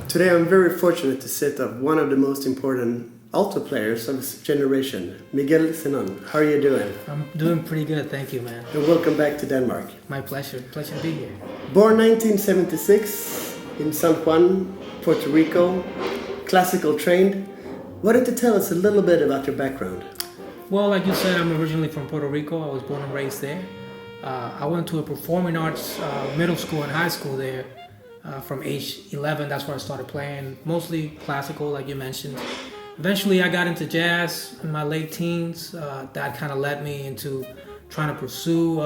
Today I'm very fortunate to sit up one of the most important alto players of his generation, Miguel Zenón. How are you doing? I'm doing pretty good, thank you, man. And welcome back to Denmark. My pleasure. Pleasure to be here. Born 1976 in San Juan, Puerto Rico, classical trained. Why don't you tell us a little bit about your background? Well, like you said, I'm originally from Puerto Rico. I was born and raised there. I went to a performing arts middle school and high school there. From age 11, that's where I started playing, mostly classical, like you mentioned. Eventually, I got into jazz in my late teens. That kind of led me into trying to pursue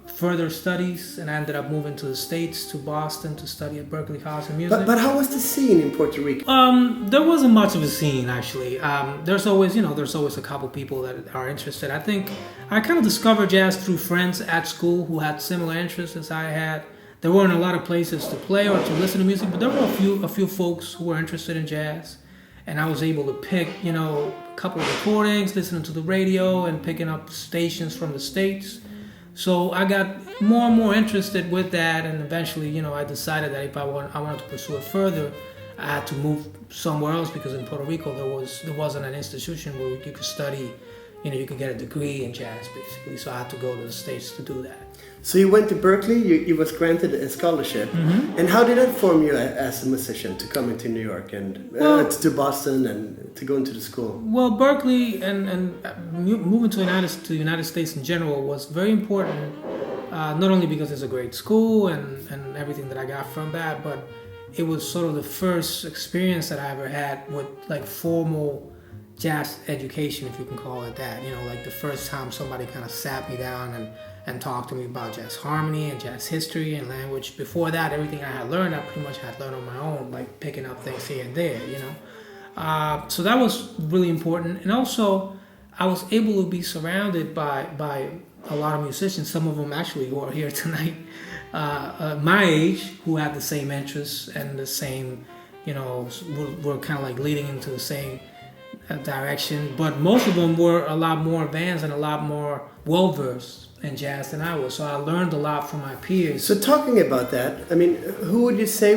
further studies, and I ended up moving to the States, to Boston, to study at Berklee College of Music. But how was the scene in Puerto Rico? There wasn't much of a scene, actually. There's always a couple people that are interested. I think I kind of discovered jazz through friends at school who had similar interests as I had. There weren't a lot of places to play or to listen to music, but there were a few folks who were interested in jazz, and I was able to pick, a couple of recordings, listening to the radio, and picking up stations from the States. So I got more and more interested with that, and eventually, I decided that if I wanted to pursue it further, I had to move somewhere else, because in Puerto Rico there wasn't an institution where you could study, you could get a degree in jazz, basically. So I had to go to the States to do that. So you went to Berklee, you was granted a scholarship. Mm-hmm. And how did that form you as a musician to come into New York and to Boston and to go into the school? Well, Berklee and moving to the United States in general was very important, not only because it's a great school and everything that I got from that, but it was sort of the first experience that I ever had with like formal jazz education, if you can call it that. Like the first time somebody kind of sat me down and talked to me about jazz harmony and jazz history and language. Before that, everything I had learned, I pretty much had learned on my own, like picking up things here and there, So that was really important. And also, I was able to be surrounded by a lot of musicians, some of them actually who are here tonight, my age, who had the same interests and the same, were kind of like leading into the same direction. But most of them were a lot more advanced and a lot more well-versed in jazz than I was, so I learned a lot from my peers. So talking about that, who would you say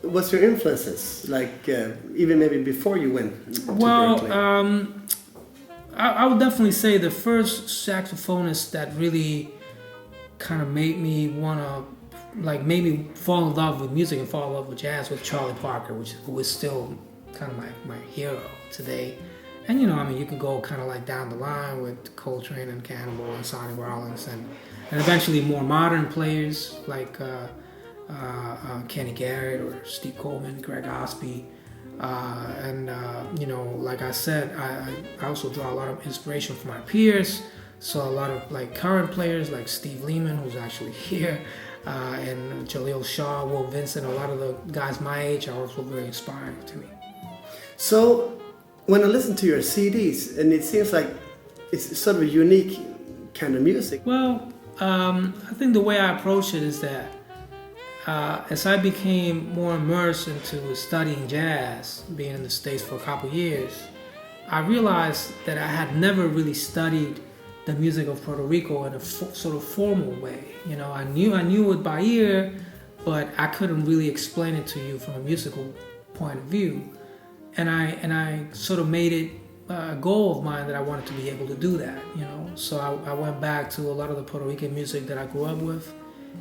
was your influences, like even maybe before you went to Berklee? I would definitely say the first saxophonist that really kind of made me made me fall in love with music and fall in love with jazz was Charlie Parker, who is still kind of my hero today. And you can go kind of like down the line with Coltrane and Cannonball and Sonny Rollins, and eventually more modern players like Kenny Garrett or Steve Coleman, Greg Osby, like I said, I also draw a lot of inspiration from my peers. So a lot of like current players like Steve Lehman, who's actually here, and Jaleel Shaw, Will Vincent. A lot of the guys my age are also very inspiring to me. So when I listen to your CDs, and it seems like it's sort of a unique kind of music. Well, I think the way I approach it is that as I became more immersed into studying jazz, being in the States for a couple years, I realized that I had never really studied the music of Puerto Rico in a sort of formal way. I knew it by ear, but I couldn't really explain it to you from a musical point of view. And I sort of made it a goal of mine that I wanted to be able to do that, So I went back to a lot of the Puerto Rican music that I grew up with,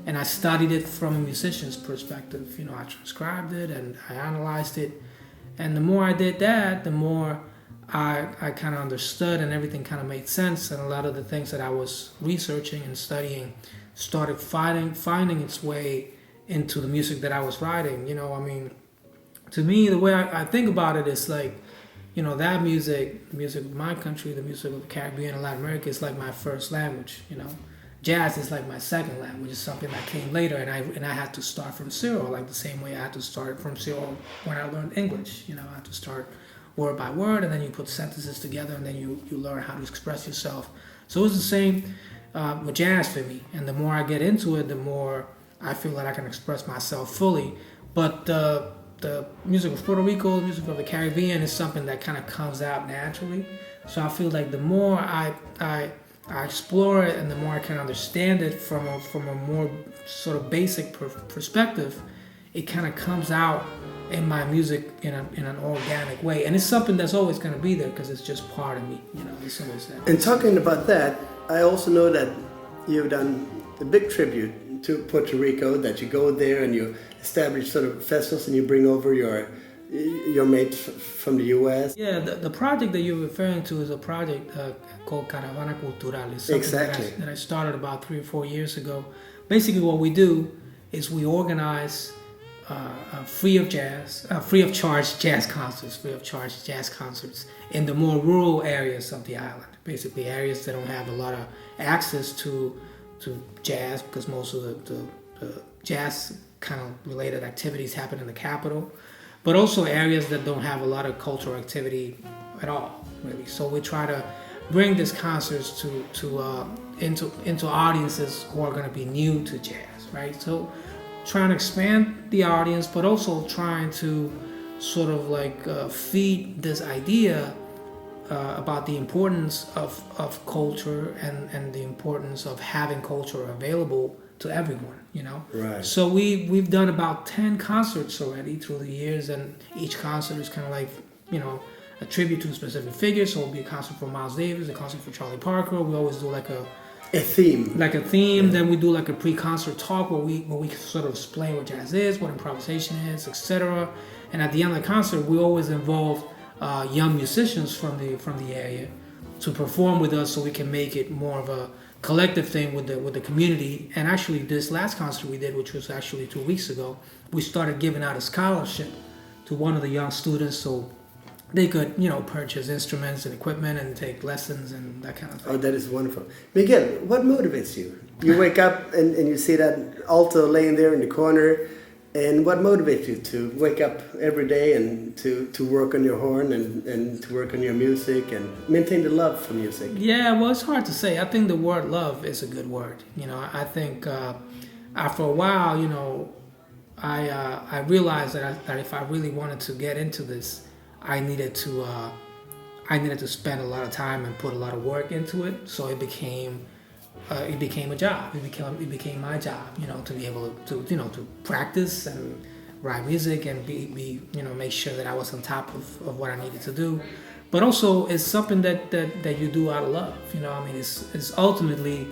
and I studied it from a musician's perspective. I transcribed it and I analyzed it. And the more I did that, the more I kind of understood, and everything kind of made sense. And a lot of the things that I was researching and studying started finding its way into the music that I was writing. To me, the way I think about it is like, that music, the music of my country, the music of the Caribbean and Latin America is like my first language. Jazz is like my second language. It's something that came later, and I had to start from zero, like the same way I had to start from zero when I learned English. I had to start word by word, and then you put sentences together, and then you learn how to express yourself. So it's the same with jazz for me. And the more I get into it, the more I feel that I can express myself fully. But the music of Puerto Rico, the music of the Caribbean is something that kind of comes out naturally. So I feel like the more I explore it and the more I can understand it from a more sort of basic perspective, it kind of comes out in my music in an organic way, and it's something that's always going to be there because it's just part of me. It's always there. And talking about that, I also know that you've done a big tribute to Puerto Rico. That you go there and you establish sort of festivals, and you bring over your mates from the U.S. Yeah, the project that you're referring to is a project called Caravana Cultural. It's something that I started about 3 or 4 years ago. Basically, what we do is we organize free of charge jazz concerts in the more rural areas of the island. Basically, areas that don't have a lot of access to jazz, because most of the jazz kind of related activities happen in the capital, but also areas that don't have a lot of cultural activity at all, really. So we try to bring these concerts into audiences who are going to be new to jazz, right? So trying to expand the audience, but also trying to sort of feed this idea about the importance of culture and the importance of having culture available to everyone, Right. So we've done about 10 concerts already through the years, and each concert is kind of a tribute to a specific figure. So it'll be a concert for Miles Davis, a concert for Charlie Parker. We always do a theme. Yeah. Then we do a pre-concert talk where we sort of explain what jazz is, what improvisation is, etc. And at the end of the concert, we always involve young musicians from the area to perform with us, so we can make it more of a collective thing with the community. And actually, this last concert we did, which was actually 2 weeks ago, we started giving out a scholarship to one of the young students, so they could, purchase instruments and equipment and take lessons and that kind of thing. Oh, that is wonderful. Miguel, what motivates you? You wake up and you see that alto laying there in the corner, and what motivates you to wake up every day and to work on your horn and to work on your music and maintain the love for music? Yeah, well, it's hard to say. I think the word love is a good word. I think after a while, I realized that if I really wanted to get into this, I needed to spend a lot of time and put a lot of work into it. So it became a job. It became my job, to be able to practice and write music and be make sure that I was on top of what I needed to do. But also, it's something that you do out of love. It's ultimately,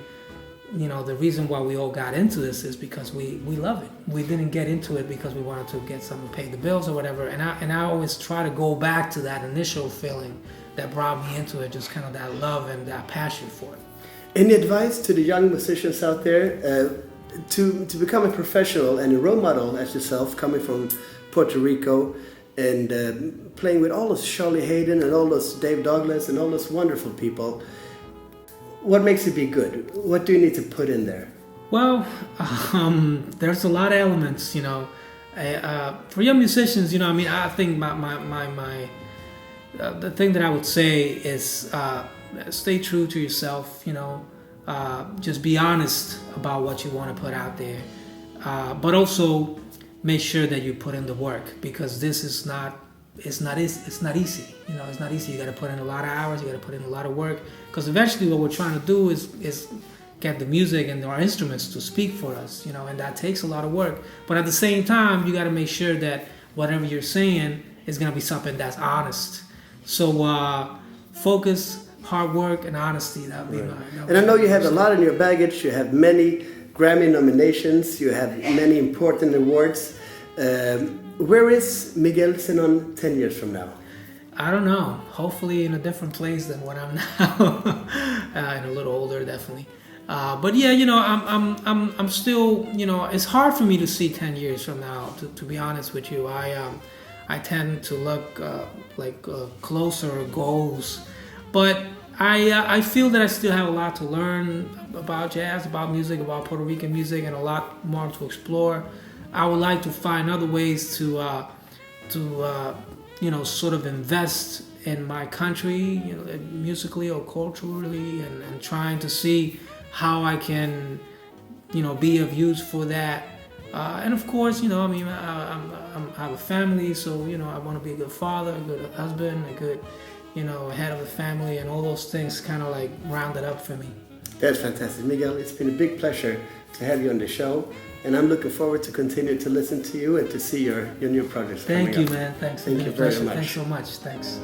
the reason why we all got into this is because we love it. We didn't get into it because we wanted to get something to pay the bills or whatever. And I always try to go back to that initial feeling that brought me into it, just kind of that love and that passion for it. Any advice to the young musicians out there to become a professional and a role model as yourself, coming from Puerto Rico and playing with all those Charlie Hayden and all those Dave Douglas and all those wonderful people? What makes it be good? What do you need to put in there? Well, there's a lot of elements, for young musicians, I think my the thing that I would say is stay true to yourself, just be honest about what you want to put out there, but also make sure that you put in the work, because this is it's not easy. It's not easy. You got to put in a lot of hours. You got to put in a lot of work, because eventually what we're trying to do is get the music and our instruments to speak for us, and that takes a lot of work. But at the same time, you got to make sure that whatever you're saying is going to be something that's honest. So focus, hard work, and honesty. That would be my. And I know you have a lot in your baggage. You have many Grammy nominations. You have many important awards. Where is Miguel Zenón 10 years from now? I don't know. Hopefully in a different place than what I'm now. And a little older, definitely. But yeah, I'm still, it's hard for me to see 10 years from now, to be honest with you. I tend to look closer goals, but I feel that I still have a lot to learn about jazz, about music, about Puerto Rican music, and a lot more to explore. I would like to find other ways to sort of invest in my country, musically or culturally, and trying to see how I can, be of use for that. And of course, I have a family, so, I want to be a good father, a good husband, a good, head of the family, and all those things kind of round it up for me. That's fantastic. Miguel, it's been a big pleasure to have you on the show. And I'm looking forward to continue to listen to you and to see your new projects. Thank you, man. Thanks. Thank you very much. Thanks so much. Thanks.